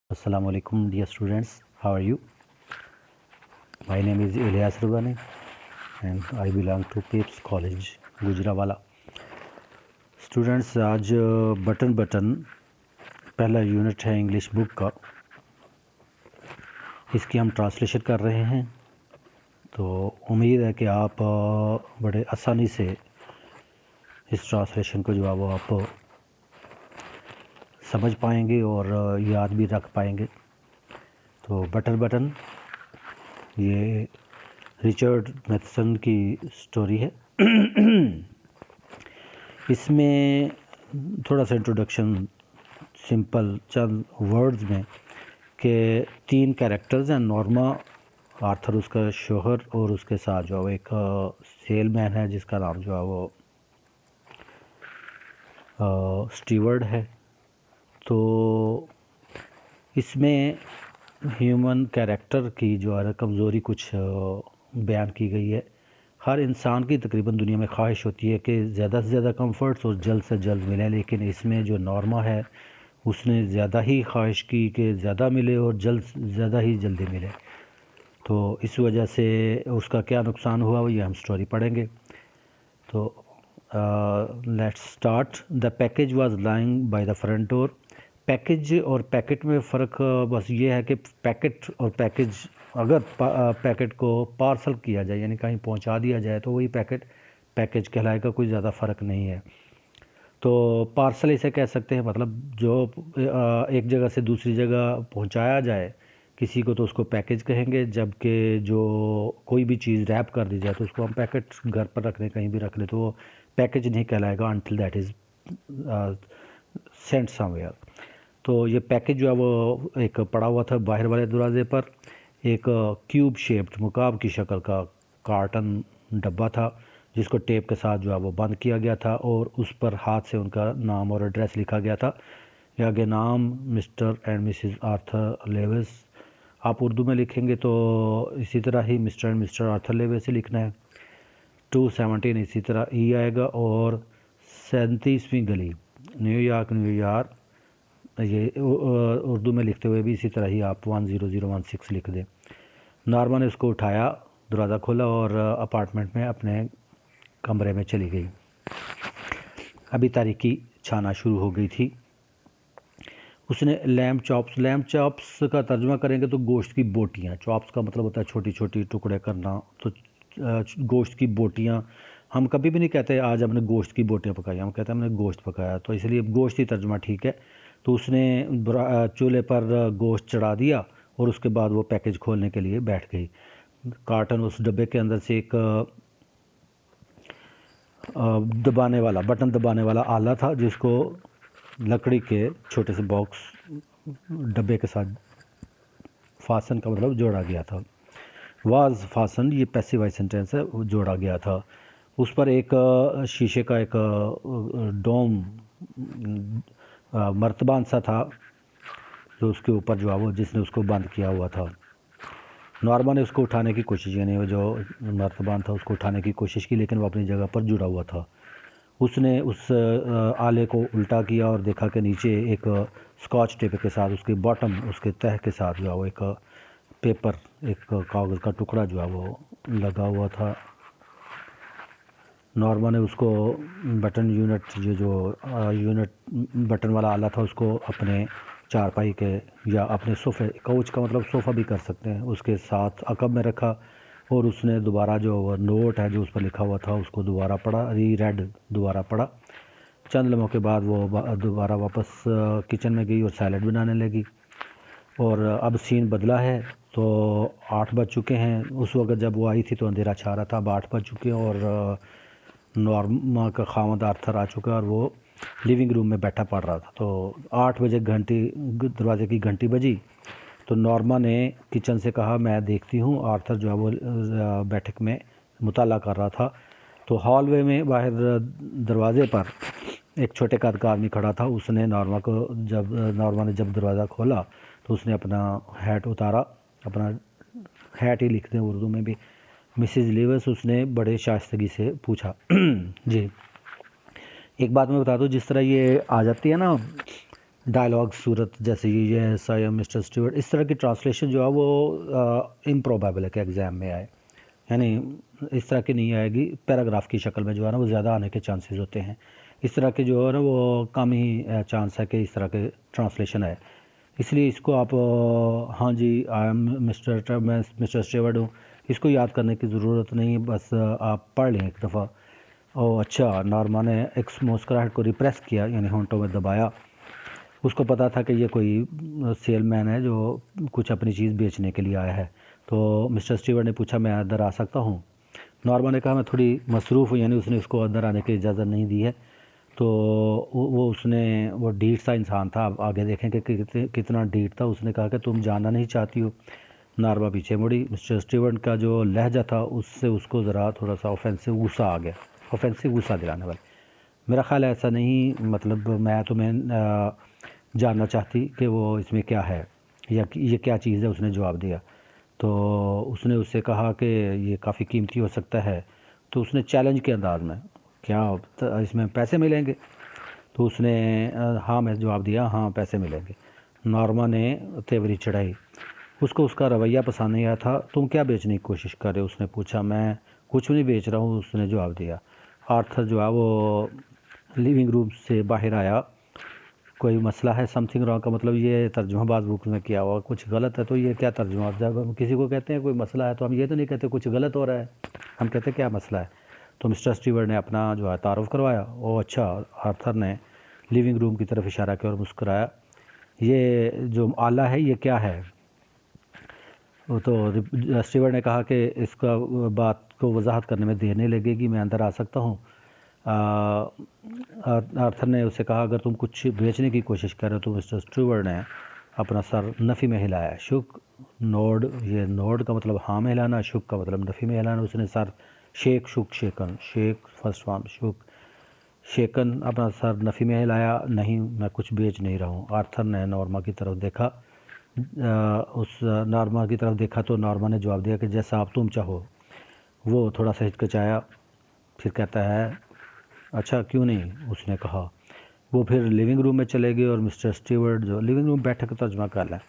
Assalamu alaikum dear students, how are you? My name is Ilyas Rubani and I belong to Pips College, Gujranwala. Students, आज button button पहला unit है English book का, इसकी हम translation कर रहे हैं। तो उम्मीद है कि आप बड़े आसानी से इस ट्रांसलेशन को जो है वो आप समझ पाएंगे और याद भी रख पाएंगे। तो बटन बटन ये रिचर्ड मैथसन की स्टोरी है। इसमें थोड़ा सा इंट्रोडक्शन सिंपल चंद वर्ड्स में कि 3 कैरेक्टर्स हैं, नॉर्मा, आर्थर उसका शोहर और उसके साथ जो एक सेलमैन है जिसका नाम जो है वो स्टीवर्ड है। तो इसमें ह्यूमन कैरेक्टर की जो है कमज़ोरी कुछ बयान की गई है। हर इंसान की तकरीबन दुनिया में ख्वाहिश होती है कि ज़्यादा से ज़्यादा कंफर्ट्स और जल्द से जल्द मिले, लेकिन इसमें जो नॉर्मा है उसने ज़्यादा ही ख्वाहिश की कि ज़्यादा मिले और ज़्यादा ही जल्दी मिले। तो इस वजह से उसका क्या नुकसान हुआ ये हम स्टोरी पढ़ेंगे। तो let's start. The package was lying by the front door. Package और पैकेट में फ़र्क बस ये है कि पैकेट और पैकेज, अगर पैकेट को पार्सल किया जाए यानी कहीं पहुंचा दिया जाए तो वही पैकेज कहलाएगा, कोई ज़्यादा फ़र्क नहीं है। तो पार्सल इसे कह सकते हैं, मतलब जो एक जगह से दूसरी जगह पहुंचाया जाए किसी को तो उसको पैकेज कहेंगे, जबकि जो कोई भी चीज़ रैप कर दी जाए तो उसको हम पैकेट घर पर रखने कहीं भी रख ले तो वो पैकेज नहीं कहलाएगा until that is sent somewhere. तो ये पैकेज जो है वो एक पड़ा हुआ था बाहर वाले दरवाजे पर, एक क्यूब शेप्ड मुकाब की शक्ल का कार्टन डब्बा था जिसको टेप के साथ जो है वो बंद किया गया था और उस पर हाथ से उनका नाम और एड्रेस लिखा गया था। ये आगे नाम mister and missus Arthur Lewis, आप उर्दू में लिखेंगे तो इसी तरह ही mister and mister Arthur Lewis ही लिखना है। 217 इसी तरह ई आएगा और 37वीं गली न्यूयॉर्क ये उर्दू में लिखते हुए भी इसी तरह ही आप 10016 लिख दें। नॉर्मा ने उसको उठाया, दरवाज़ा खोला और अपार्टमेंट में अपने कमरे में चली गई। अभी तारीकी छाना शुरू हो गई थी। उसने लैम्प चॉप्स का तर्जुमा करेंगे तो गोश्त की बोटियाँ, चॉप्स का मतलब होता है छोटी छोटी टुकड़े करना, तो गोश्त की बोटियाँ हम कभी भी नहीं कहते आज हमने गोश्त की बोटियाँ पकाई, हम कहते हैं हमने गोश्त पकाया, तो इसलिए गोश्त ही तर्जुमा ठीक है। तो उसने चूल्हे पर गोश्त चढ़ा दिया और उसके बाद वो पैकेज खोलने के लिए बैठ गई। कार्टन, उस डब्बे के अंदर से एक बटन दबाने वाला आला था जिसको लकड़ी के छोटे से बॉक्स डब्बे के साथ फासन का मतलब जोड़ा गया था। वाज फासन ये पैसिव वॉइस सेंटेंस है, वो जोड़ा गया था। उस पर एक शीशे का एक डोम मर्तबान सा था जो उसके ऊपर जो है वो जिसने उसको बंद किया हुआ था। नॉर्मा ने उसको उठाने की कोशिश, यानी वो जो मर्तबान था उसको उठाने की कोशिश की, लेकिन वो अपनी जगह पर जुड़ा हुआ था। उसने उस आले को उल्टा किया और देखा कि नीचे एक स्कॉच टेप के साथ उसके बॉटम, उसके तह के साथ जो है वो एक पेपर, एक कागज़ का टुकड़ा जो है वो लगा हुआ था। नॉर्मा ने उसको बटन यूनिट बटन वाला आला था उसको अपने चारपाई के या अपने सोफ़े, काउच का मतलब सोफ़ा भी कर सकते हैं, उसके साथ अकब में रखा और उसने दोबारा जो नोट है जो उस पर लिखा हुआ था उसको दोबारा पढ़ा, दोबारा पढ़ा। चंद लम्हों के बाद वो दोबारा वापस किचन में गई और सैलड बनाने लगी। और अब सीन बदला है, तो 8 बज चुके हैं। उस वक्त जब वो आई थी तो अंधेरा छा रहा था, अब 8 बज चुके हैं और नॉर्मा का खामद आर्थर आ चुका और वो लिविंग रूम में बैठा पढ़ रहा था। तो 8 बजे दरवाजे की घंटी बजी तो नॉर्मा ने किचन से कहा मैं देखती हूँ। आर्थर जो है वो बैठक में मुताला कर रहा था। तो हॉलवे में बाहर दरवाजे पर एक छोटे कद का आदमी खड़ा था। उसने नॉर्मा ने जब दरवाज़ा खोला तो उसने अपना हैट उतारा, अपना हैट ही लिखते हैं उर्दू में भी, मिसेस लेविस, उसने बड़े शाइस्तगी से पूछा। जी, एक बात मैं बता दूं, जिस तरह ये आ जाती है ना डायलॉग सूरत जैसे ये yes I am mister Stewart, इस तरह की ट्रांसलेशन जो है वो इम्प्रोबेबल है कि एग्ज़ाम में आए, यानी इस तरह की नहीं आएगी। पैराग्राफ की शक्ल में जो है ना वो ज़्यादा आने के चांसेस होते हैं। इस तरह के जो है ना वो कम ही चांस है कि इस तरह के ट्रांसलेशन है। इसलिए इसको आप हाँ जी आई एम मैं मिस्टर स्टीवर्ट हूँ, इसको याद करने की ज़रूरत नहीं, बस आप पढ़ लें एक दफ़ा। ओह अच्छा, नॉर्मा ने एक मुस्कुराहट को रिप्रेस किया, यानी होंठों में दबाया। उसको पता था कि ये कोई सेलमैन है जो कुछ अपनी चीज़ बेचने के लिए आया है। तो मिस्टर स्टीवर्ट ने पूछा मैं अंदर आ सकता हूँ? नॉर्मा ने कहा मैं थोड़ी मसरूफ़ हूँ, यानी उसने उसको अंदर आने की इजाज़त नहीं दी है। तो वो उसने वो ढीठ सा इंसान था, आप आगे देखें कि कितना ढीठ था। उसने कहा कि तुम जानना नहीं चाहती हो? नॉर्मा पीछे मुड़ी। मिस्टर स्टीवर्ट का जो लहजा था उससे उसको ज़रा थोड़ा सा ऑफेंसिव गुस्सा आ गया, ऑफेंसिव गुस्सा दिलाने वाला। मेरा ख़्याल है ऐसा नहीं, मतलब मैं तुम्हें जानना चाहती कि वो इसमें क्या है या ये क्या चीज़ है। उसने जवाब दिया। तो उसने उससे कहा कि ये काफ़ी कीमती हो सकता है। तो उसने चैलेंज के अंदाज में, क्या इसमें पैसे मिलेंगे? तो उसने हाँ में जवाब दिया, हाँ पैसे मिलेंगे। नॉर्मा ने तेवरी चढ़ाई। उसको उसका रवैया पसंद नहीं आया था। तुम क्या बेचने की कोशिश कर रहे हो? उसने पूछा। मैं कुछ नहीं बेच रहा हूँ, उसने जवाब दिया। आर्थर जो है वो लिविंग रूम से बाहर आया। कोई मसला है? समथिंग रॉन्ग का मतलब ये तर्जुमाबाज बुक में किया हुआ, कुछ गलत है। तो ये क्या तर्जुमा, जब हम किसी को कहते हैं कोई मसला है तो हम ये तो नहीं कहते कुछ गलत हो रहा है, हम कहते हैं क्या मसला है। तो मिस्टर स्टीवर्ट ने अपना जो है तारुफ करवाया। ओ अच्छा। आर्थर ने लिविंग रूम की तरफ इशारा किया और मुस्कुराया। ये जो आला है ये क्या है? वो तो स्टीवर्ट ने कहा कि इसका बात को वजाहत करने में देर नहीं लगेगी, मैं अंदर आ सकता हूँ। आर्थर ने उससे कहा अगर तुम कुछ बेचने की कोशिश कर रहे हो। तो मिस्टर स्टीवर्ट ने अपना सर नफ़ी में हिलाया। शुक नोड, ये नोड का मतलब हाँ में हिलाना, शुक का मतलब नफ़ी में हिलाना। उसने सर शेक शुक शेकन, शेक फर्स्ट फॉर्म, शुक शेकन, अपना सर नफ़ी में हिलाया। नहीं मैं कुछ बेच नहीं रहा हूँ। आर्थर ने नॉर्मा की तरफ देखा। उस नॉर्मा की तरफ देखा तो नॉर्मा ने जवाब दिया कि जैसा आप तुम चाहो। वो थोड़ा सा हिचकिचाया, फिर कहता है अच्छा क्यों नहीं, उसने कहा। वो फिर लिविंग रूम में चले गए और मिस्टर स्टीवर्ट जो लिविंग रूम बैठक का तर्जमा कर लें।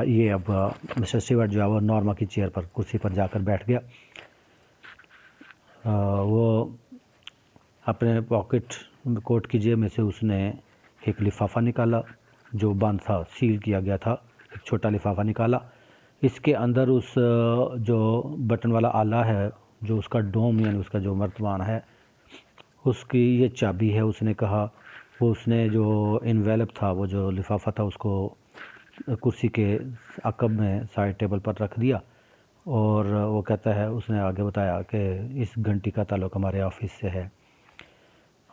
ये अब मिस्टर स्टीवर्ट जो है वो नॉर्मा की चेयर पर, कुर्सी पर जाकर बैठ गया। वो अपने पॉकेट कोट की जेब में से उसने एक लिफाफा निकाला जो बंद था, सील किया गया था। एक छोटा लिफाफा निकाला। इसके अंदर उस जो बटन वाला आला है, जो उसका डोम यानी उसका जो मर्तबान है, उसकी ये चाबी है, उसने कहा। वो उसने जो इन्वेलप था, वो जो लिफाफा था, उसको कुर्सी के अकब में साइड टेबल पर रख दिया। और वो कहता है, उसने आगे बताया कि इस घंटी का ताल्लुक हमारे ऑफिस से है।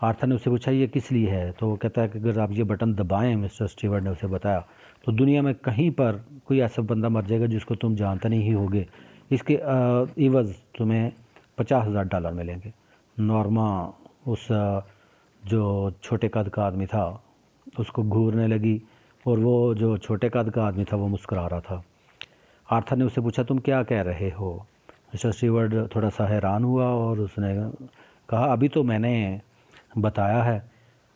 आर्थर ने उससे पूछा ये किस लिए है? तो वो कहता है कि अगर आप ये बटन दबाएं, मिस्टर स्टीवर्ट ने उसे बताया, तो दुनिया में कहीं पर कोई ऐसा बंदा मर जाएगा जिसको तुम जानते नहीं ही होगे। इसके इवज़ तुम्हें $50,000 मिलेंगे। नॉर्मा उस जो छोटे कद का आदमी था उसको घूरने लगी, और वो जो छोटे कद का आदमी था वो मुस्कुरा रहा था। आर्थर ने उससे पूछा तुम क्या कह रहे हो? मिस्टर स्टीवर्ट थोड़ा सा हैरान हुआ और उसने कहा अभी तो मैंने बताया है।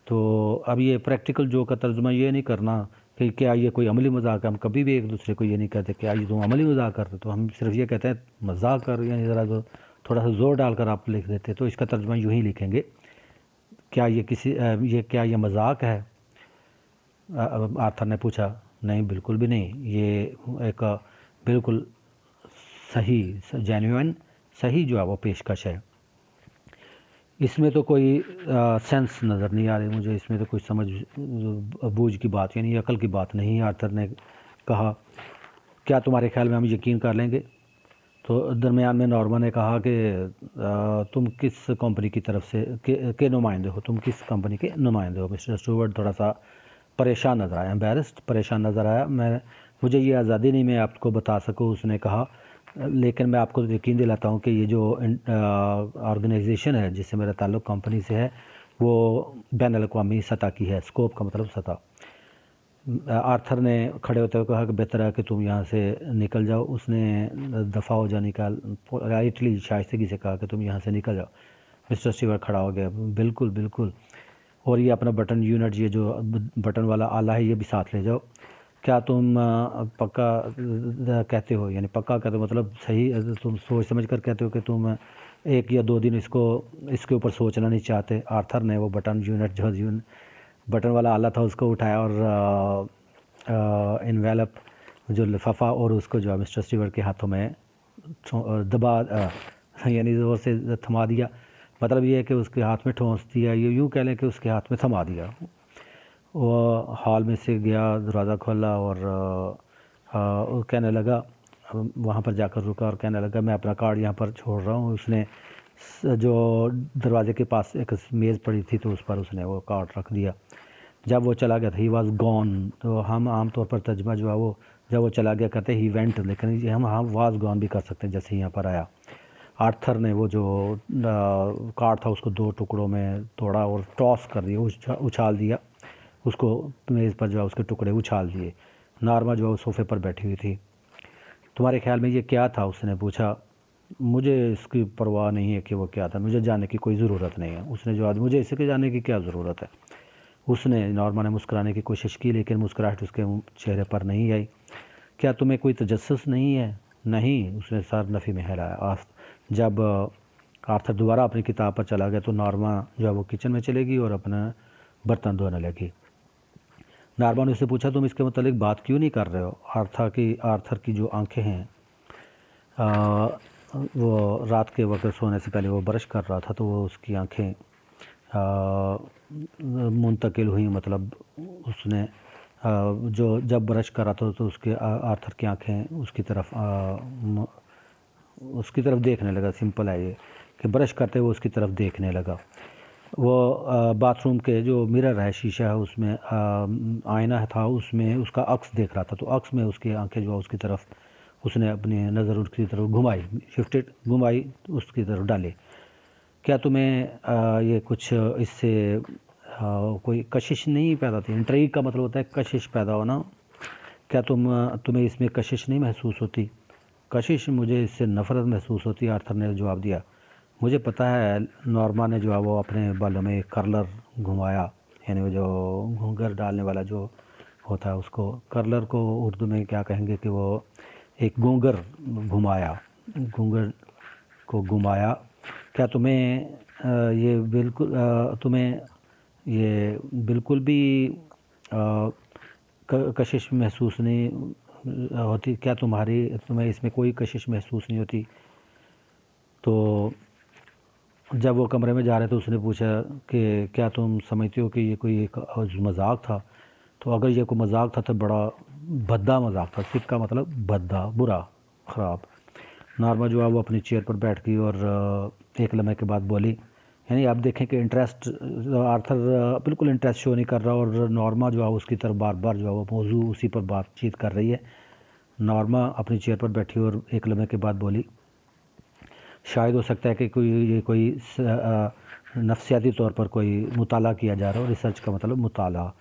तो अब ये प्रैक्टिकल जो का तर्जुमा ये नहीं करना कि क्या ये कोई अमली मजाक है। हम कभी भी एक दूसरे को ये नहीं कहते क्या ये तुम अमली मजाक कर रहे हो, तो हम सिर्फ ये कहते हैं मजाक कर, यानी ज़रा जो थोड़ा सा ज़ोर डालकर आप लिख देते। तो इसका तर्जुमा यूँ ही लिखेंगे, क्या ये क्या ये मजाक है? आर्थर ने पूछा। नहीं बिल्कुल भी नहीं, ये एक बिल्कुल सही, जेन्युइन सही जो है वो पेशकश है। इसमें तो कोई सेंस नज़र नहीं आ रही मुझे, इसमें तो कोई समझ बूझ की बात यानी अकल की बात नहीं है। आर्थर ने कहा क्या तुम्हारे ख्याल में हम यकीन कर लेंगे? तो दरमियान में नॉर्मा ने कहा कि तुम किस कंपनी की तरफ से के नुमाइंदे हो, तुम किस कंपनी के नुमाइंदे हो? मिस्टर स्टूवर्ट थोड़ा सा परेशान नज़र आया, एम्बेरस्ड, परेशान नज़र आया। मुझे ये आज़ादी नहीं मैं आपको बता सकूँ, उसने कहा, लेकिन मैं आपको यकीन दिलाता हूँ कि ये जो ऑर्गेनाइजेशन है जिससे मेरा ताल्लुक़ कंपनी से है वो बैनुल-अक़वामी सतह की है। स्कोप का मतलब सतह। आर्थर ने खड़े होते हुए कहा कि बेहतर है कि तुम यहाँ से निकल जाओ। उसने दफ़ा हो जाने का लाइटली शाइस्तगी से कहा कि तुम यहाँ से निकल जाओ। मिस्टर स्टीवर्ट खड़ा हो गया। बिल्कुल बिल्कुल, और ये अपना बटन यूनिट, ये जो बटन वाला आला है, ये भी साथ ले जाओ। क्या तुम पक्का कहते हो, यानी पक्का कहते हो मतलब सही, तुम सोच समझ कर कहते हो कि तुम 1 या 2 दिन इसके ऊपर सोचना नहीं चाहते? आर्थर ने वो बटन यूनिट, जो बटन वाला आला था, उसको उठाया और इन्वेलप, जो लिफाफा, और उसको जो है मिस्टर स्टीवर्ट के हाथों में दबा, यानी ज़ोर से थमा दिया। मतलब ये है कि उसके हाथ में ठोंस दिया, ये यूँ कह लें कि उसके हाथ में थमा दिया। वो हॉल में से गया, दरवाज़ा खोला और वो कहने लगा, वहाँ पर जाकर रुका और कहने लगा मैं अपना कार्ड यहाँ पर छोड़ रहा हूँ। उसने जो दरवाजे के पास एक मेज़ पड़ी थी, तो उस पर उसने वो कार्ड रख दिया। जब वो चला गया था, ही वॉज गॉन, तो हम आम तौर पर तर्जमा जो है वो, जब वो चला गया कहते ही वेंट, लेकिन ये हम वाज गॉन भी कर सकते हैं, जैसे यहाँ पर आया। आर्थर ने वो जो कार्ड था उसको 2 टुकड़ों में तोड़ा और टॉस कर दिया, उछाल दिया उसको, मेज़ पर जो है उसके टुकड़े उछाल दिए। नार्मा जो है सोफ़े पर बैठी हुई थी। तुम्हारे ख्याल में ये क्या था, उसने पूछा। मुझे इसकी परवाह नहीं है कि वो क्या था, मुझे जानने की कोई ज़रूरत नहीं है, उसने जवाब। मुझे इसके जानने की क्या ज़रूरत है? उसने, नॉर्मा ने मुस्कुराने की कोशिश की, लेकिन मुस्कुराहट उसके चेहरे पर नहीं आई। क्या तुम्हें कोई तजस्सुस नहीं है? नहीं, उसने सर नफ़ी में हिलाया। जब आर्थर दोबारा अपनी किताब पर चला गया, तो नॉर्मा जो है वो किचन में चलेगी और अपना बर्तन धोने लगी। नॉर्मा ने उससे पूछा, तुम इसके मतलब बात क्यों नहीं कर रहे हो? आर्थर की जो आंखें हैं, वो रात के वक्त सोने से पहले वो ब्रश कर रहा था, तो वो उसकी आंखें मुंतकिल हुई, मतलब उसने जो जब ब्रश करा था, तो उसके आर्थर की आंखें उसकी तरफ देखने लगा। सिंपल है ये कि ब्रश करते हुए उसकी तरफ देखने लगा। वो बाथरूम के जो मिरर है, शीशा है, उसमें आईना था, उसमें उसका अक्स देख रहा था, तो अक्स में उसकी आंखें जो उसकी तरफ, उसने अपनी नज़र उसकी तरफ घुमाई, घुमाई, उसकी तरफ डाली। क्या तुम्हें ये कुछ इससे कोई कशिश नहीं पैदा होती? इंट्रीग का मतलब होता है कशिश पैदा होना। क्या तुम्हें इसमें कशिश नहीं महसूस होती? कशिश, मुझे इससे नफ़रत महसूस होती है, आर्थर ने जवाब दिया। मुझे पता है। नॉर्मा ने जो है वो अपने बालों में कर्लर घुमाया, यानी वो जो घूंघर डालने वाला जो होता है, उसको कर्लर को उर्दू में क्या कहेंगे, कि वो एक घूंघर घुमाया, घूंघर को घुमाया। क्या तुम्हें ये बिल्कुल भी कशिश महसूस नहीं होती? क्या तुम्हें इसमें कोई कशिश महसूस नहीं होती? तो जब वो कमरे में जा रहे थे, उसने पूछा कि क्या तुम समझते हो कि ये कोई एक मजाक था? तो अगर ये कोई मजाक था तो बड़ा भद्दा मजाक था। सिक्का मतलब भद्दा, बुरा, ख़राब। नॉर्मा जो है वो अपनी चेयर पर बैठ गई और एक लम्हे के बाद बोली, यानी आप देखें कि इंटरेस्ट, आर्थर बिल्कुल इंटरेस्ट शो नहीं कर रहा, और नॉर्मा जो है उसकी तरफ बार बार जो है वो मौजू उसी पर बातचीत कर रही है। नॉर्मा अपनी चेयर पर बैठी और एक लम्हे के बाद बोली, शायद हो सकता है कि कोई नफ्सियाती तौर पर कोई मुताला किया जा रहा हो। रिसर्च का मतलब मुताला।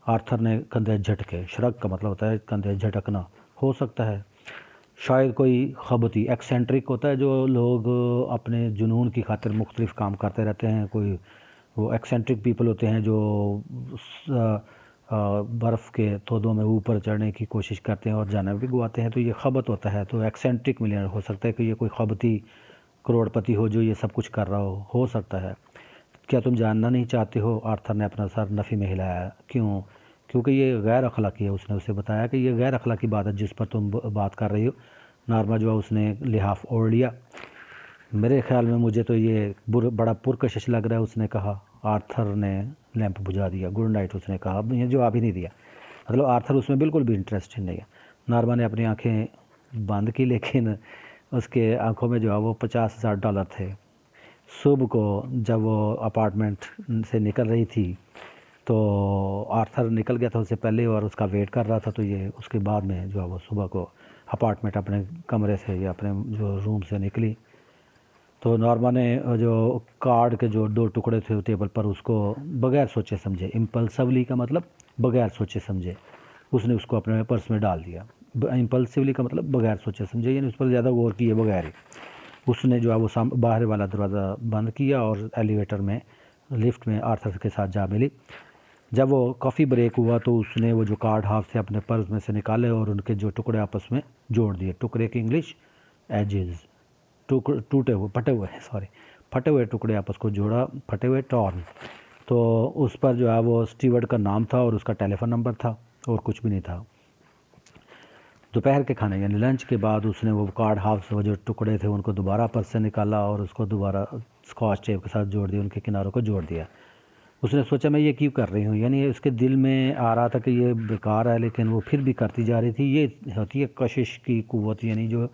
आर्थर ने कंधे झटके। शरक का मतलब होता है कंधे झटकना। हो सकता है। शायद कोई खबती, एक्सेंट्रिक होता है जो लोग अपने जुनून की खातिर मुख्तलिफ काम करते रहते हैं। कोई वो एक्सेंट्रिक पीपल होते हैं जो बर्फ़ के तोदों में ऊपर चढ़ने की कोशिश करते हैं और जान भी गंवाते हैं, तो ये खबत होता है। तो एक्सेंट्रिक मिलियनर हो सकता है कि ये कोई खबती करोड़पति हो जो ये सब कुछ कर रहा हो सकता है। क्या तुम जानना नहीं चाहते हो? आर्थर ने अपना सर नफ़ी में हिलाया। क्यों? क्योंकि ये गैर अखलाकी है। उसने उसे बताया कि ये गैर अखलाकी बात है जिस पर तुम बात कर रही हो। नॉर्मा जो है उसने लिहाफ ओढ़ लिया। मेरे ख्याल में मुझे तो ये बड़ा पुरकशिश लग रहा है, उसने कहा। आर्थर ने लैंप बुझा दिया। गुड नाइट, उसने कहा। अब ये जवाब ही नहीं दिया, मतलब आर्थर उसमें बिल्कुल भी इंटरेस्टेड नहीं है। नॉर्मा ने अपनी आंखें बंद की, लेकिन उसके आंखों में जो है वो $50,000 थे। सुबह को जब वो अपार्टमेंट से निकल रही थी, तो आर्थर निकल गया था उससे पहले और उसका वेट कर रहा था। तो ये उसके बाद में जो है वो सुबह को अपार्टमेंट अपने कमरे से या अपने जो रूम से निकली, तो नॉर्मा ने जो कार्ड के जो 2 टुकड़े थे टेबल पर, उसको बगैर सोचे समझे, इम्पल्सिवली का मतलब बगैर सोचे समझे, उसने उसको अपने पर्स में डाल दिया। इम्पल्सिवली का मतलब बगैर सोचे समझे, यानी उस पर ज़्यादा गौर किए बगैर ही उसने जो है वो बाहर वाला दरवाज़ा बंद किया और एलिवेटर में लिफ्ट में आर्थर के साथ जा मिली। जब वो कॉफ़ी ब्रेक हुआ तो उसने वो जो कार्ड हाफ से अपने पर्स में से निकाले और उनके जो टुकड़े आपस में जोड़ दिए। टुकड़े की इंग्लिश एजेस, टूटे हुए, फटे हुए टुकड़े आपस को जोड़ा, फटे हुए टॉर्न। तो उस पर जो है वो स्टीवर्ड का नाम था और उसका टेलीफोन नंबर था और कुछ भी नहीं था। दोपहर के खाने यानी लंच के बाद उसने वो कार्ड हाफ वो जो टुकड़े थे उनको दोबारा पर्स से निकाला और उसको दोबारा स्कॉच टेप के साथ जोड़ दिया, उनके किनारों को जोड़ दिया। उसने सोचा मैं ये क्यों कर रही हूँ, यानी उसके दिल में आ रहा था कि ये बेकार है, लेकिन वो फिर भी करती जा रही थी। ये होती है कशिश की कुव्वत, यानी जो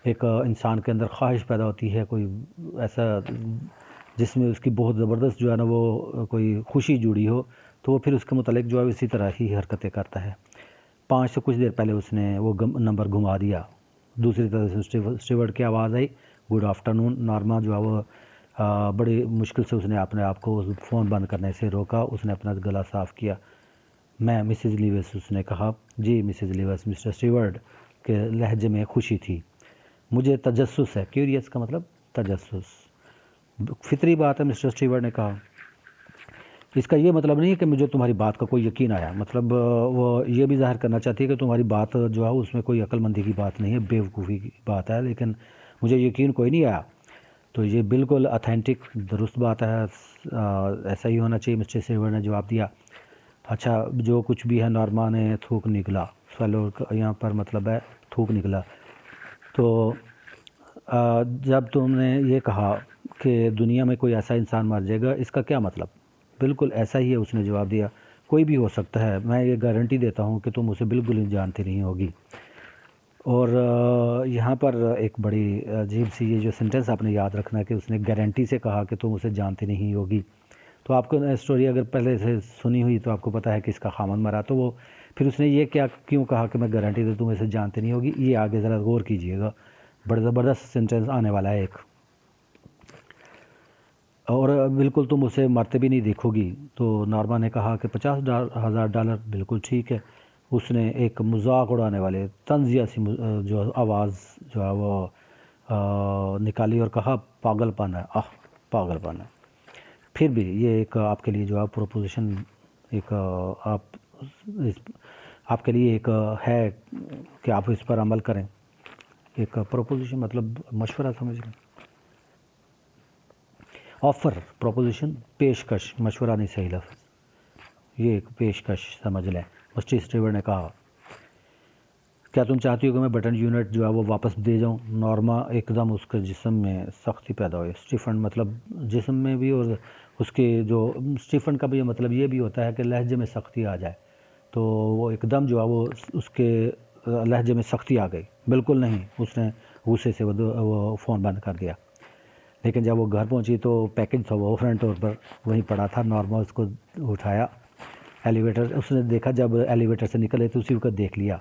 एक इंसान के अंदर ख्वाहिश पैदा होती है कोई ऐसा जिसमें उसकी बहुत ज़बरदस्त जो है ना वो कोई खुशी जुड़ी हो, तो वो फिर उसके मुतालिक जो है इसी तरह ही हरकतें करता है। 5 से कुछ देर पहले उसने वो नंबर घुमा दिया। दूसरी तरफ से स्टीवर्ड की आवाज़ आई, गुड आफ्टरनून। नॉर्मा जो है वो बड़ी मुश्किल से उसने अपने आप को फ़ोन बंद करने से रोका। उसने अपना गला साफ़ किया। मैं मिसेज़ लीविस, उसने कहा। जी मिसेज़ लीविस, मिस्टर स्टीवर्ड के लहजे में खुशी थी। मुझे तजस्सुस है, क्यूरियस का मतलब तजस्सुस, फितरी बात है, मिस्टर स्टीवर्ड ने कहा। इसका ये मतलब नहीं है कि मुझे तुम्हारी बात का कोई यकीन आया, मतलब वो ये भी जाहिर करना चाहती है कि तुम्हारी बात जो है उसमें कोई अक्लमंदी की बात नहीं है, बेवकूफ़ी की बात है, लेकिन मुझे यकीन कोई नहीं आया। तो ये बिल्कुल ऑथेंटिक दुरुस्त बात है, ऐसा ही होना चाहिए, मिस्टर स्टीवर्ड ने जवाब दिया। अच्छा, जो कुछ भी है, नॉर्मा ने थूक निकला। फेलो यहाँ पर मतलब है थूक निकला। तो जब तुमने ये कहा कि दुनिया में कोई ऐसा इंसान मर जाएगा, इसका क्या मतलब? बिल्कुल ऐसा ही है, उसने जवाब दिया। कोई भी हो सकता है, मैं ये गारंटी देता हूँ कि तुम उसे बिल्कुल ही जानती नहीं होगी। और यहाँ पर एक बड़ी अजीब सी ये जो सेंटेंस आपने याद रखना है कि उसने गारंटी से कहा कि तुम उसे जानती नहीं होगी। तो आपको स्टोरी अगर पहले से सुनी हुई तो आपको पता है कि इसका खामन मरा, तो वो फिर उसने ये क्या क्यों कहा कि मैं गारंटी दे तुम इसे जानती नहीं होगी। ये आगे ज़रा गौर कीजिएगा, बड़ा ज़बरदस्त सेंटेंस आने वाला है एक। और बिल्कुल तुम उसे मरते भी नहीं देखोगी। तो नॉर्मा ने कहा कि $50,000 बिल्कुल ठीक है। उसने एक मजाक उड़ाने वाले तंजिया सी जो आवाज़ जो है वो निकाली और कहा, पागलपन है, पागलपन है। फिर भी ये एक आपके लिए जो है प्रोपोजिशन, एक आप इस आपके लिए एक है कि आप इस पर अमल करें। एक प्रोपोजिशन मतलब मशवरा समझ लें, ऑफ़र, प्रोपोजिशन पेशकश, मशवरा नहीं सही लफ्ज़, ये एक पेशकश समझ लें। मिस्टर स्टीवर्ड ने कहा, क्या तुम चाहती हो कि मैं बटन यूनिट जो है वो वापस दे जाऊं? नॉर्मा एकदम उसके जिस्म में सख्ती पैदा हुई। स्टीफन मतलब जिस्म में भी, और उसके जो स्टीफन का भी मतलब ये भी होता है कि लहजे में सख्ती आ जाए। तो वो एकदम जो है वो उसके लहजे में सख्ती आ गई। बिल्कुल नहीं, उसने गुस्से से वो फ़ोन बंद कर दिया। लेकिन जब वो घर पहुंची तो पैकेज था वो फ्रंट डोर पर वहीं पड़ा था। नॉर्मा उसको उठाया, एलिवेटर उसने देखा, जब एलिवेटर से निकले तो उसी वक्त देख लिया।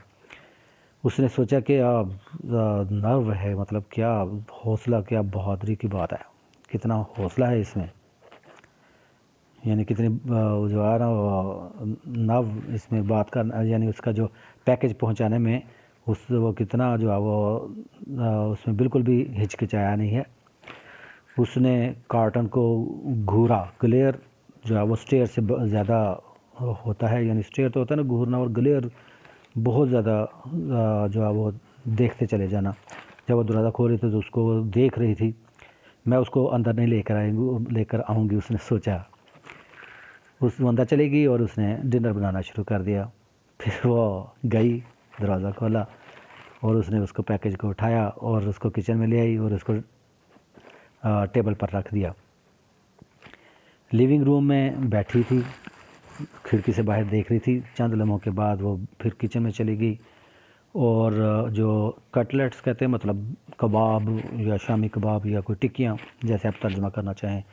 उसने सोचा कि नर्व है, मतलब क्या हौसला, क्या बहादुरी की बात है, कितना हौसला है इसमें, यानी कितनी जो है ना नर्व इसमें बात करना, यानी उसका जो पैकेज पहुंचाने में वो कितना जो है वो उसमें बिल्कुल भी हिचकिचाया नहीं है। उसने कार्टन को घूरा, ग्लेयर जो है वो स्टेयर से ज़्यादा होता है, यानी स्टेयर तो होता है ना घूरना, और ग्लेयर बहुत ज़्यादा जो है वो देखते चले जाना। जब वो दरवाज़ा खोल रही थी तो उसको देख रही थी। मैं उसको अंदर नहीं लेकर आऊँगी, उसने सोचा। उस अंदर चली गई और उसने डिनर बनाना शुरू कर दिया। फिर वो गई, दरवाज़ा खोला और उसने उसको पैकेज को उठाया और उसको किचन में ले आई और उसको टेबल पर रख दिया। लिविंग रूम में बैठी थी, खिड़की से बाहर देख रही थी। चंद लम्हों के बाद वो फिर किचन में चली गई और जो कटलेट्स कहते हैं, मतलब कबाब या शामी कबाब या कोई टिक्कियाँ, जैसे आप तर्जुमा करना चाहें,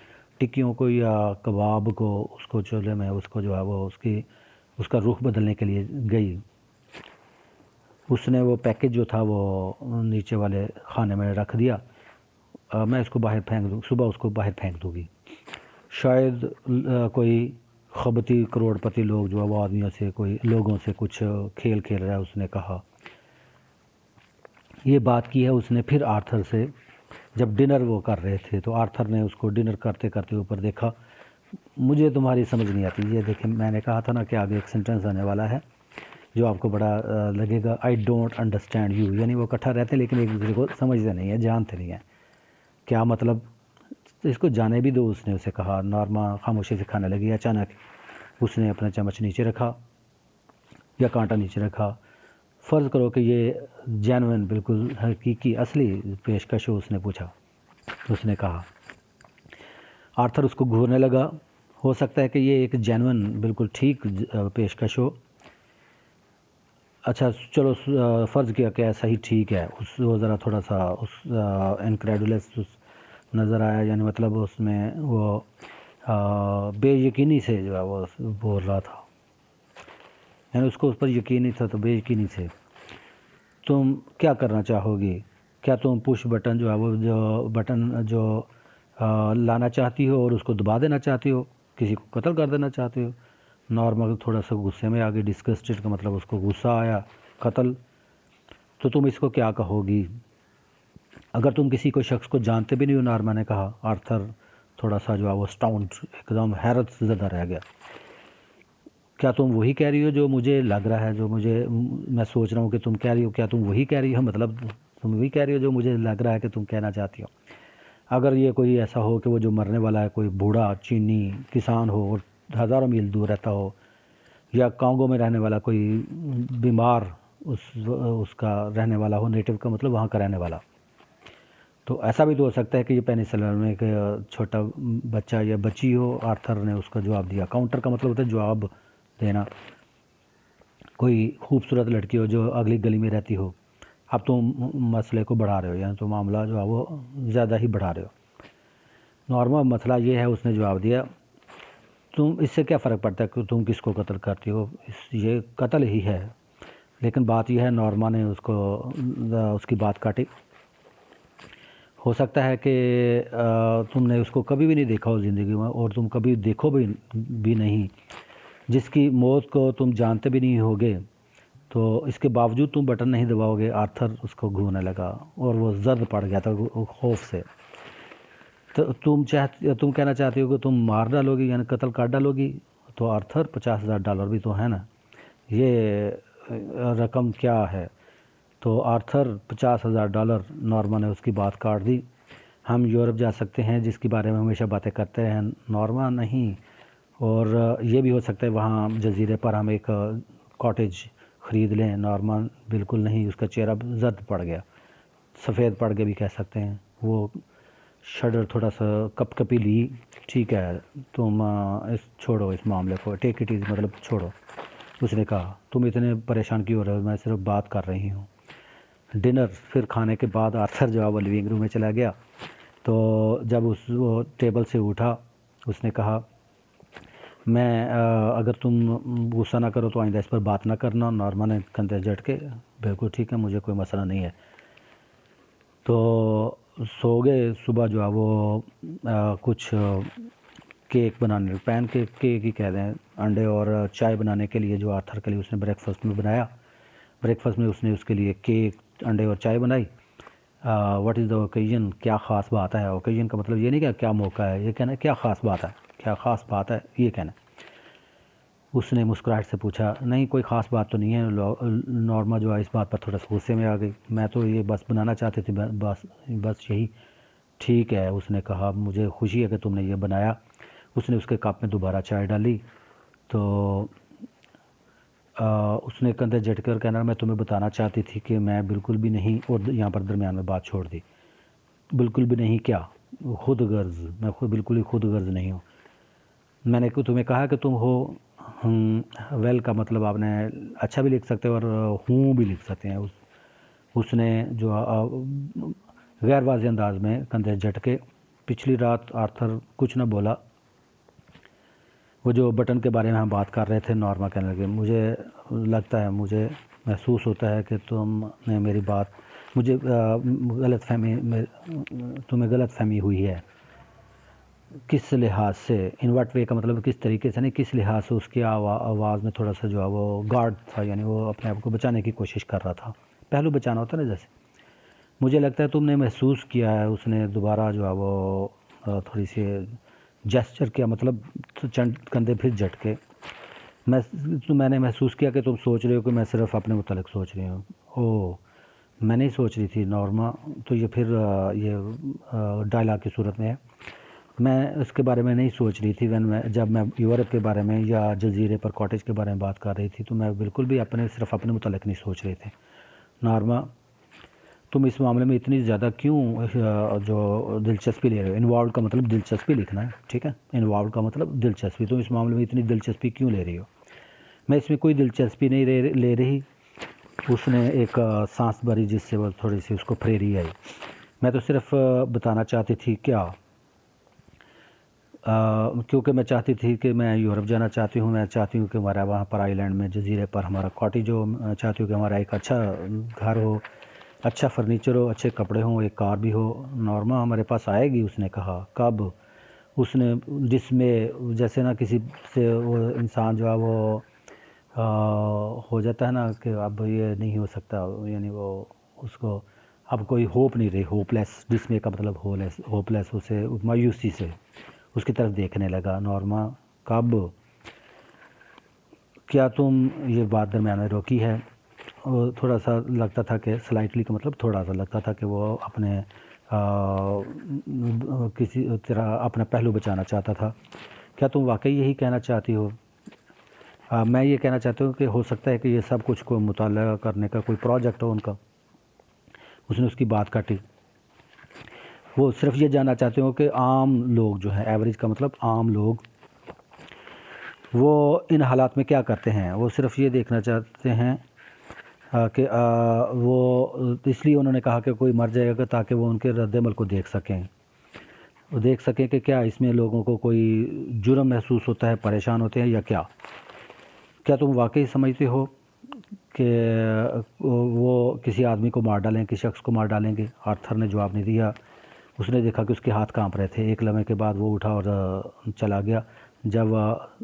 टिक्कियों को या कबाब को, उसको चूल्हे में उसको जो है वो उसका रुख बदलने के लिए गई। उसने वो पैकेज जो था वो नीचे वाले खाने में रख दिया। मैं इसको बाहर फेंक दूँ, सुबह उसको बाहर फेंक दूँगी। शायद कोई खबती करोड़पति लोग जो है वो आदमियों से, कोई लोगों से कुछ खेल खेल रहा है, उसने कहा। ये बात की है उसने फिर आर्थर से, जब डिनर वो कर रहे थे तो आर्थर ने उसको डिनर करते करते ऊपर देखा। मुझे तुम्हारी समझ नहीं आती। ये देखिए, मैंने कहा था ना कि आगे एक सेंटेंस आने वाला है जो आपको बड़ा लगेगा। आई डोंट अंडरस्टैंड यू, यानी वो इकट्ठा रहते हैं लेकिन एक दूसरे को समझते नहीं है, जानते नहीं हैं क्या मतलब। तो इसको जाने भी दो, उसने उसे कहा। नॉर्मा खामोशी से खाने लगी। अचानक उसने अपना चम्मच नीचे रखा या कांटा नीचे रखा। फ़र्ज़ करो कि ये जेन्युइन, बिल्कुल हकीकी, असली पेशकश हो, उसने पूछा। उसने कहा। आर्थर उसको घूरने लगा। हो सकता है कि ये एक जेन्युइन, बिल्कुल ठीक पेशकश हो। अच्छा चलो, फ़र्ज़ किया कि ऐसा ही ठीक है। वो ज़रा थोड़ा सा उस इनक्रेडुलस नज़र आया, यानी मतलब उसमें वो बेयकीनी से जो है वो बोल रहा था, यानी उसको उस पर यकीन नहीं था, तो बेयकीनी से। तुम क्या करना चाहोगी? क्या तुम पुश बटन जो है वो, जो बटन जो लाना चाहती हो और उसको दबा देना चाहती हो? किसी को कत्ल कर देना चाहती हो? नॉर्मल थोड़ा सा गुस्से में आ गई। डिस्गस्टेड का मतलब उसको गुस्सा आया। कत्ल? तो तुम इसको क्या कहोगी? अगर तुम किसी को शख्स को जानते भी नहीं हो, नॉर्मा ने कहा। आर्थर थोड़ा सा जो है वो स्टाउंड, एकदम हैरत से ज़्यादा रह गया। क्या तुम वही कह रही हो जो मुझे लग रहा है, जो मैं सोच रहा हूँ कि तुम कह रही हो? क्या तुम वही कह रही हो? मतलब तुम वही कह रही हो जो मुझे लग रहा है कि तुम कहना चाहती हो? अगर ये कोई ऐसा हो कि वो जो मरने वाला है कोई बूढ़ा चीनी किसान हो और हज़ारों मील दूर रहता हो, या कांगो में रहने वाला कोई बीमार उसका रहने वाला हो, नेटिव का मतलब वहाँ का रहने वाला, तो ऐसा भी तो हो सकता है कि ये पेनिसिलिन में एक छोटा बच्चा या बच्ची हो। आर्थर ने उसका जवाब दिया। काउंटर का मतलब होता है जवाब देना। कोई खूबसूरत लड़की हो जो अगली गली में रहती हो। अब तुम मसले को बढ़ा रहे हो, यानी तो मामला जो है वो ज़्यादा ही बढ़ा रहे हो। नॉर्मल मसला ये है, उसने जवाब दिया। तुम इससे क्या फ़र्क पड़ता है कि तुम किसको कत्ल करती हो? ये कत्ल ही है। लेकिन बात यह है, नॉर्मा ने उसकी बात काटी। हो सकता है कि तुमने उसको कभी भी नहीं देखा हो ज़िंदगी में, और तुम कभी देखो भी नहीं, जिसकी मौत को तुम जानते भी नहीं होगे, तो इसके बावजूद तुम बटन नहीं दबाओगे। आर्थर उसको घूरने लगा और वो जर्द पड़ गया था खौफ से। तो तुम कहना चाहती हो कि तुम मार डालोगी, यानी कत्ल कर डालोगी? तो आर्थर, $50,000 भी तो है ना, ये रकम क्या है? तो आर्थर, $50,000। नॉर्मा ने उसकी बात काट दी। हम यूरोप जा सकते हैं, जिसके बारे में हमेशा बातें करते हैं। नॉर्मा, नहीं। और ये भी हो सकता है वहाँ जजीरे पर हम एक कॉटेज ख़रीद लें। नॉर्मा, बिल्कुल नहीं। उसका चेहरा जर्द पड़ गया, सफ़ेद पड़ गया भी कह सकते हैं। वो शडर थोड़ा सा कपकपी ली। ठीक है, तुम छोड़ो इस मामले को, टेक इट इज़, मतलब छोड़ो। उसने कहा। तुम इतने परेशान क्यों हो रहे हो? मैं सिर्फ बात कर रही हूँ। डिनर, फिर खाने के बाद आर्थर जो है वो लिविंग रूम में चला गया। तो जब वो टेबल से उठा, उसने कहा, मैं अगर तुम गुस्सा ना करो तो आइंदा इस पर बात ना करना। नॉर्मा ने कंधे झटके। बिल्कुल ठीक है, मुझे कोई मसला नहीं है। तो सो गए। सुबह जो है वो कुछ केक बनाने, पैन केक ही कह दें, अंडे और चाय बनाने के लिए जो आर्थर के लिए उसने ब्रेकफास्ट में बनाया। ब्रेकफास्ट में उसने उसके लिए केक, अंडे और चाय बनाई। What is the occasion? क्या ख़ास बात है? ओकेजन का मतलब ये नहीं कि क्या मौका है, ये कहना क्या ख़ास बात है, क्या ख़ास बात है ये कहना। उसने मुस्कुराहट से पूछा। नहीं, कोई ख़ास बात तो नहीं है। नॉर्मा जो है इस बात पर थोड़ा सा गुस्से में आ गई। मैं तो ये बस बनाना चाहती थी, बस यही। ठीक है, उसने कहा, मुझे खुशी है कि तुमने ये बनाया। उसने उसके कप में दोबारा चाय डाली। तो उसने कंधे झटके और कहना, मैं तुम्हें बताना चाहती थी कि मैं बिल्कुल भी नहीं, और यहाँ पर दरमियान में बात छोड़ दी। बिल्कुल भी नहीं क्या? खुद गर्ज, मैं खुद बिल्कुल ही खुद गर्ज नहीं हूँ। मैंने तुम्हें कहा कि तुम हो। वेल का मतलब आपने अच्छा भी लिख सकते हो और हूँ भी लिख सकते हैं। उसने जो गैर वाज़ेह अंदाज में कंधे झटके। पिछली रात आर्थर कुछ न बोला। वो जो बटन के बारे में हम बात कर रहे थे, नॉर्मा कहने लगे, मुझे लगता है, मुझे महसूस होता है कि तुमने मेरी बात, मुझे तुम्हें गलत फहमी हुई है। किस लिहाज से? इन वट वे का मतलब किस तरीके से नहीं, किस लिहाज से? उसकी आवाज़ में थोड़ा सा जो है वो गार्ड था, यानी वो अपने आप को बचाने की कोशिश कर रहा था। पहलू बचाना होता है ना जैसे। मुझे लगता है तुमने महसूस किया है। उसने दोबारा जो है वो थोड़ी सी जेस्चर किया, मतलब तो चंद कंधे फिर झटके। मैंने महसूस किया कि तुम सोच रहे हो कि मैं सिर्फ अपने मुतालिक सोच रही हूँ। ओह, मैं नहीं सोच रही थी नॉर्मा। तो ये फिर ये डायलॉग की सूरत में है। मैं उसके बारे में नहीं सोच रही थी। जब मैं यूरोप के बारे में या जजीरे पर कॉटेज के बारे में बात कर रही थी तो मैं बिल्कुल भी सिर्फ अपने मुतालिक नहीं सोच रहे थे। नॉर्मा, तुम इस मामले में इतनी ज़्यादा क्यों जो दिलचस्पी ले रहे हो? इन्वॉल्व का मतलब दिलचस्पी लिखना है, ठीक है? इन्वॉल्व का मतलब दिलचस्पी। तुम इस मामले में इतनी दिलचस्पी क्यों ले रही हो? मैं इसमें कोई दिलचस्पी नहीं ले रही। उसने एक सांस भरी जिससे वो थोड़ी सी उसको फ्रेरी आई। मैं तो सिर्फ बताना चाहती थी क्या, क्योंकि मैं चाहती थी कि मैं यूरोप जाना चाहती हूँ। मैं चाहती हूँ कि हमारा वहाँ पर आइलैंड में जजीरे पर हमारा कॉटेज हो। मैं चाहती हूँ कि हमारा एक अच्छा घर हो, अच्छा फर्नीचर हो, अच्छे कपड़े हों, एक कार भी हो। नॉर्मा हमारे पास आएगी, उसने कहा। कब? उसने जिसमें जैसे ना किसी से वो इंसान जो है वो हो जाता है ना कि अब ये नहीं हो सकता, यानी वो उसको अब कोई होप नहीं रही। होपलेस, डिसमे का मतलब होपलेस। उसे मायूसी से उसकी तरफ देखने लगा। नॉर्मा, कब? क्या तुम ये बात दरम्यान में रोकी है? और थोड़ा सा लगता था कि स्लाइटली का मतलब थोड़ा सा लगता था कि वो अपने किसी तरह अपना पहलू बचाना चाहता था। क्या तुम वाकई यही कहना चाहती हो? मैं ये कहना चाहता हूँ कि हो सकता है कि ये सब कुछ को मुताला करने का कोई प्रोजेक्ट हो उनका। उसने उसकी बात काटी। वो सिर्फ ये जानना चाहते हो कि आम लोग जो हैं, एवरेज का मतलब आम लोग, वो इन हालात में क्या करते हैं। वो सिर्फ ये देखना चाहते हैं कि वो इसलिए उन्होंने कहा कि कोई मर जाएगा ताकि वो उनके रद्दमल को देख सकें। वो देख सकें कि क्या इसमें लोगों को कोई जुर्म महसूस होता है, परेशान होते हैं या क्या। क्या तुम वाकई समझते हो कि वो किसी आदमी को मार डालें, किसी शख्स को मार डालेंगे? आर्थर ने जवाब नहीं दिया। उसने देखा कि उसके हाथ कांप रहे थे। एक लम्हे के बाद वो उठा और चला गया। जब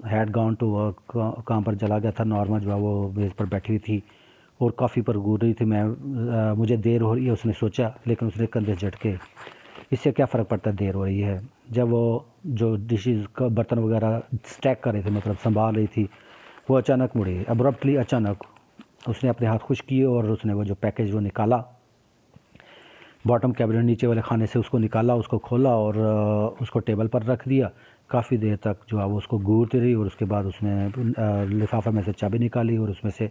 हैड गॉन टू वर्क काम पर चला गया था, नॉर्मा जो है वो मेज़ पर बैठी हुई थी और काफ़ी पर घूर रही थी। मुझे देर हो रही है, उसने सोचा, लेकिन उसने कंधे झटके। इससे क्या फ़र्क पड़ता है देर हो रही है? जब वो जो डिशेज़ का बर्तन वगैरह स्टैक कर रहे थे, मतलब संभाल रही थी, वो अचानक मुड़ी। अब्रप्टली, अचानक उसने अपने हाथ खुश किए और उसने वो जो पैकेज वो निकाला, बॉटम कैबिनेट नीचे वाले खाने से उसको निकाला, उसको खोला और उसको टेबल पर रख दिया। काफ़ी देर तक जो है वो उसको घूरती रही और उसके बाद उसने लिफाफे में से चाबी निकाली और उसमें से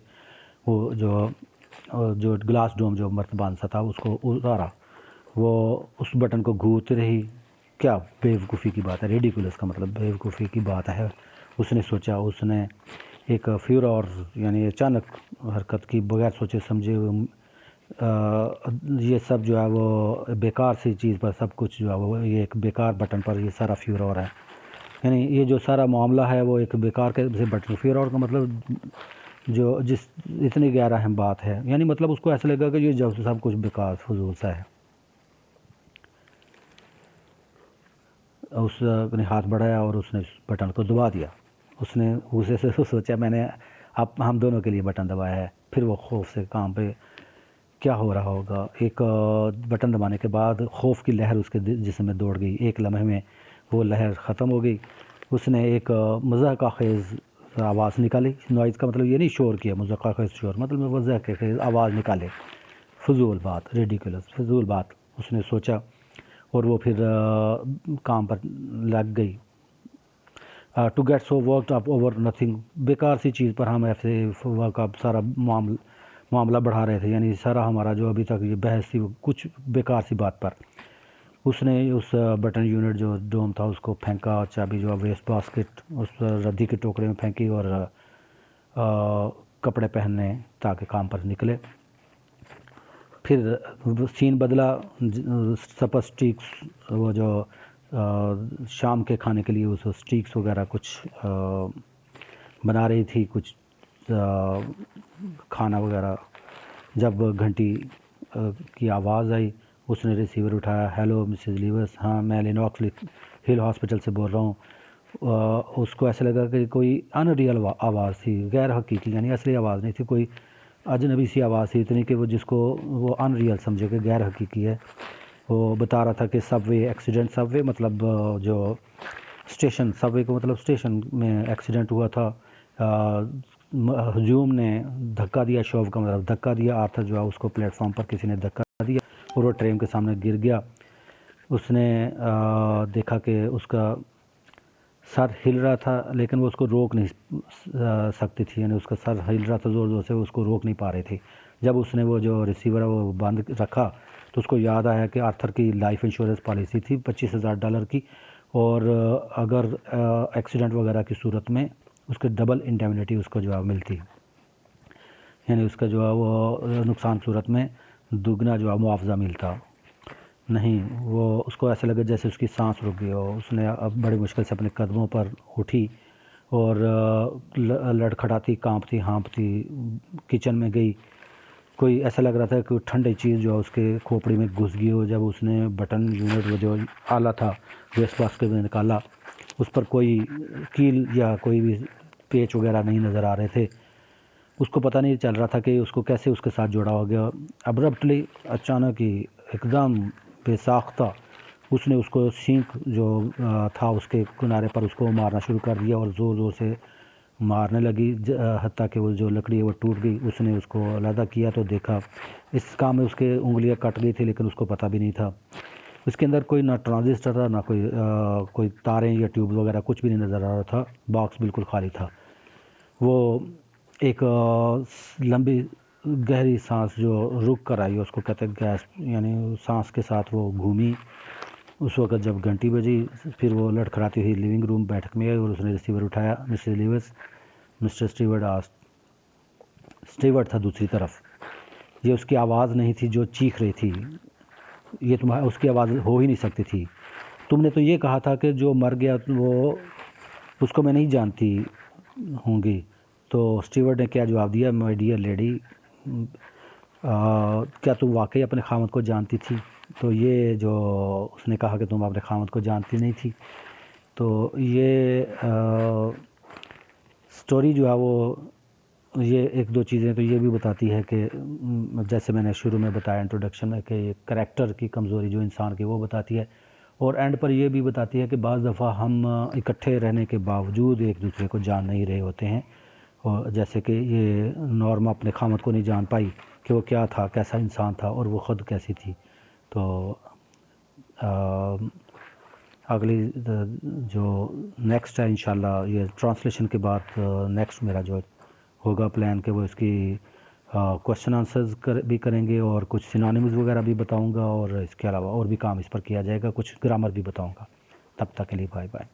वो जो ग्लास डोम जो मर्तबान सा था उसको उतारा। वो उस बटन को घूरती रही। क्या बेवकूफ़ी की बात है, रेडिकुलस का मतलब बेवकूफ़ी की बात है, उसने सोचा। उसने एक फ्यूर और यानी अचानक हरकत की, बगैर सोचे समझे। ये सब जो है वो बेकार सी चीज़ पर सब कुछ जो है वो ये एक बेकार बटन पर ये सारा फ्यूर हो रहा है। यानी ये जो सारा मामला है वो एक बेकार के से बटन। फ्यूर और का मतलब जो जिस इतनी गहरा अहम बात है, यानी मतलब उसको ऐसा लगा कि ये जब सब कुछ बेकार फजूल सा है। उसने हाथ बढ़ाया और उसने उस बटन को दबा दिया। उसने उसे से सोचा मैंने अब हम दोनों के लिए बटन दबाया है। फिर वो खौफ से काम पे क्या हो रहा होगा। एक बटन दबाने के बाद खौफ की लहर उसके जिस्म में दौड़ गई। एक लम्हे में वो लहर ख़त्म हो गई। उसने एक मज़ाक खेज़ आवाज़ निकाली। नॉइज़ का मतलब ये नहीं शोर किया, मज़ाक खेज़ शोर मतलब मज़ाक खेज़ आवाज़ निकाले। फजूल बात, रेडिकुलस, फजूल बात, उसने सोचा। और वो फिर काम पर लग गई। To get so worked up over nothing, बेकार सी चीज़ पर हम ऐसे वर्क अप सारा मामला बढ़ा रहे थे। यानी सारा हमारा जो अभी तक ये बहस थी कुछ बेकार सी बात पर। उसने उस बटन यूनिट जो डोम था उसको फेंका। चाबी जो वेस्ट बास्केट उस रद्दी के टोकरे में फेंकी और कपड़े पहनने ताकि काम पर निकले। फिर सीन बदला। सपर स्टिक्स, वो जो शाम के खाने के लिए उस स्टिक्स वगैरह कुछ बना रही थी, कुछ खाना वगैरह। जब घंटी की आवाज़ आई, उसने रिसीवर उठाया। हेलो मिसेस लीवर्स, हाँ मैं लिनॉक्स हिल हॉस्पिटल से बोल रहा हूँ। उसको ऐसा लगा कि कोई अनरियल आवाज़ थी, गैर हकीकी, यानी असली आवाज़ नहीं थी, कोई अजनबी सी आवाज़ थी इतनी कि वो जिसको वो अनरियल समझे कि गैर हकीकी है। वो बता रहा था कि सबवे एक्सीडेंट, सबवे मतलब जो स्टेशन, सबवे को मतलब स्टेशन में एक्सीडेंट हुआ था। हजूम ने धक्का दिया, शोव का मतलब धक्का दिया, आर्थर जो है उसको प्लेटफॉर्म पर किसी ने धक्का दिया और वो ट्रेन के सामने गिर गया। उसने देखा कि उसका सर हिल रहा था लेकिन वो उसको रोक नहीं सकती थी, यानी उसका सर हिल रहा था ज़ोर ज़ोर से, उसको रोक नहीं पा रहे थे। जब उसने वो जो रिसीवर है वो बंद रखा तो उसको याद आया कि आर्थर की लाइफ इंश्योरेंस पॉलिसी थी $25,000 की, और अगर एक्सीडेंट वगैरह की सूरत में उसके डबल इंडेमनिटी उसको जो है मिलती, यानी उसका जो है वो नुकसान सूरत में दुगना जो है मुआवजा मिलता। नहीं, वो उसको ऐसा लगा जैसे उसकी सांस रुक गई हो। उसने अब बड़ी मुश्किल से अपने कदमों पर उठी और लड़खड़ाती, कांपती हाँपती किचन में गई। कोई ऐसा लग रहा था कि ठंडी चीज़ जो है उसके खोपड़ी में घुस गई हो। जब उसने बटन यूनिट वो जो आला था वेस्ट बास्केट में निकाला, उस पर कोई कील या कोई भी पेच वगैरह नहीं नज़र आ रहे थे। उसको पता नहीं चल रहा था कि उसको कैसे उसके साथ जुड़ा हो गया। अब्रप्टली, अचानक ही, एकदम बेसाख्ता उसने उसको सींक जो था उसके किनारे पर उसको मारना शुरू कर दिया और ज़ोर ज़ोर से मारने लगी, हत्ता कि वो जो लकड़ी है वो टूट गई। उसने उसको अलहदा किया तो देखा इस काम में उसके उंगलियां कट गई थी, लेकिन उसको पता भी नहीं था। इसके अंदर कोई ना ट्रांजिस्टर था, ना कोई तारें या ट्यूब वगैरह कुछ भी नहीं नज़र आ रहा था। बॉक्स बिल्कुल खाली था। वो एक लंबी गहरी सांस जो रुक कर आई, उसको कहते हैं गैस, यानी सांस के साथ वो घूमी। उस वक्त जब घंटी बजी, फिर वो लड़खड़ाती हुई लिविंग रूम बैठक में आई और उसने रिसीवर उठाया। मिस्टर स्टीवर्ट था दूसरी तरफ। ये उसकी आवाज़ नहीं थी जो चीख रही थी, ये तुम्हारा उसकी आवाज़ हो ही नहीं सकती थी। तुमने तो ये कहा था कि जो मर गया वो उसको मैं नहीं जानती होंगी। तो स्टीवर्ट ने क्या जवाब दिया, माय डियर लेडी, क्या तुम वाकई अपने खामद को जानती थी? तो ये जो उसने कहा कि तुम अपने खामद को जानती नहीं थी, तो ये स्टोरी जो है वो ये एक दो चीज़ें तो ये भी बताती है कि जैसे मैंने शुरू में बताया इंट्रोडक्शन में कि करैक्टर की कमज़ोरी जो इंसान की वो बताती है, और एंड पर ये भी बताती है कि बाज़ दफ़ा हम इकट्ठे रहने के बावजूद एक दूसरे को जान नहीं रहे होते हैं। और जैसे कि ये नॉर्मा अपने खामद को नहीं जान पाई कि वो क्या था, कैसा इंसान था, और वो ख़ुद कैसी थी। तो अगली जो नेक्स्ट है इंशाल्लाह, ये ट्रांसलेशन के बाद नेक्स्ट मेरा जो होगा प्लान कि वो इसकी क्वेश्चन आंसर्स भी करेंगे और कुछ सिनोनिम्स वगैरह भी बताऊंगा, और इसके अलावा और भी काम इस पर किया जाएगा, कुछ ग्रामर भी बताऊंगा। तब तक के लिए बाय बाय।